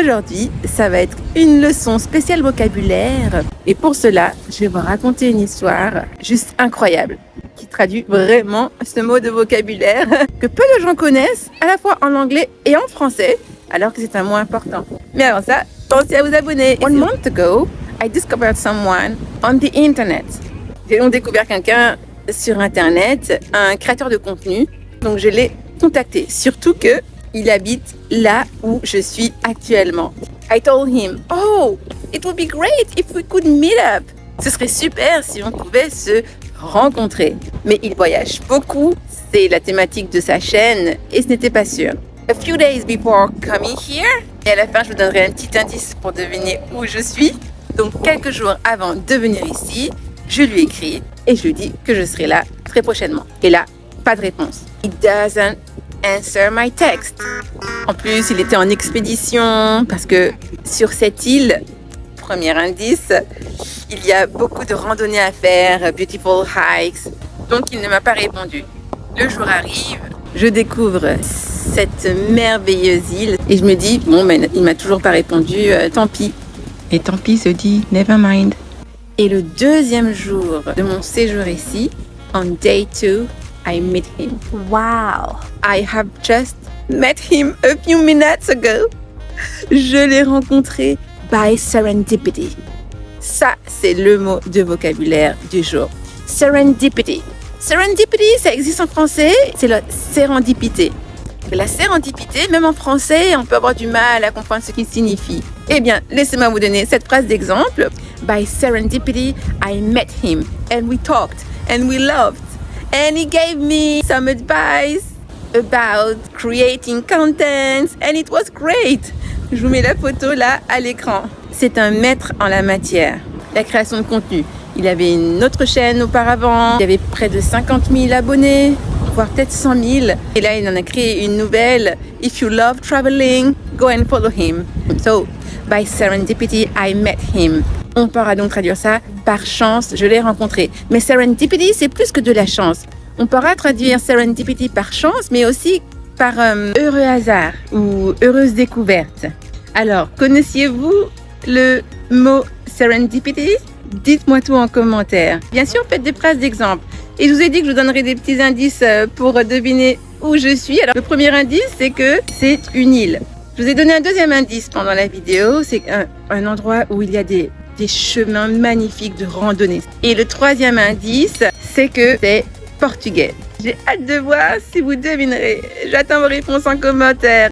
Aujourd'hui, ça va être une leçon spéciale vocabulaire. Et pour cela, je vais vous raconter une histoire juste incroyable qui traduit vraiment ce mot de vocabulaire que peu de gens connaissent, à la fois en anglais et en français, alors que c'est un mot important. Mais avant ça, pensez à vous abonner. One month ago, I discovered someone on the internet. J'ai donc découvert quelqu'un sur internet, un créateur de contenu. Donc je l'ai contacté, surtout que il habite là où je suis actuellement. I told him, oh, it would be great if we could meet up. Ce serait super si on pouvait se rencontrer. Mais il voyage beaucoup, c'est la thématique de sa chaîne et ce n'était pas sûr. A few days before coming here, et à la fin je vous donnerai un petit indice pour deviner où je suis. Donc quelques jours avant de venir ici, je lui écris et je lui dis que je serai là très prochainement. Et là, pas de réponse. It doesn't answer my text. En plus, il était en expédition parce que sur cette île, premier indice, il y a beaucoup de randonnées à faire, beautiful hikes. Donc, il ne m'a pas répondu. Le jour arrive, je découvre cette merveilleuse île et je me dis, bon, mais il m'a toujours pas répondu, tant pis. Et tant pis se dit, never mind. Et le deuxième jour de mon séjour ici, on day 2, I met him. Wow! I have just met him a few minutes ago. Je l'ai rencontré by serendipity. Ça, c'est le mot de vocabulaire du jour. Serendipity. Serendipity, ça existe en français, c'est la sérendipité. La sérendipité, même en français, on peut avoir du mal à comprendre ce qu'il signifie. Eh bien, laissez-moi vous donner cette phrase d'exemple. By serendipity, I met him and we talked and we loved. And he gave me some advice about creating content and it was great. Je vous mets la photo là à l'écran. C'est un maître en la matière, la création de contenu. Il avait une autre chaîne auparavant, il avait près de 50 000 abonnés, voire peut-être 100 000. Et là, il en a créé une nouvelle. If you love traveling, go and follow him. So, by serendipity, I met him. On pourra donc traduire ça par chance, je l'ai rencontré. Mais serendipity, c'est plus que de la chance. On pourra traduire serendipity par chance, mais aussi par heureux hasard ou heureuse découverte. Alors, connaissiez-vous le mot serendipity? Dites-moi tout en commentaire. Bien sûr, faites des phrases d'exemple. Et je vous ai dit que je vous donnerai des petits indices pour deviner où je suis. Alors, le premier indice, c'est que c'est une île. Je vous ai donné un deuxième indice pendant la vidéo. C'est un endroit où il y a des chemins magnifiques de randonnée. Et le troisième indice, c'est que c'est portugais. J'ai hâte de voir si vous devinerez. J'attends vos réponses en commentaire.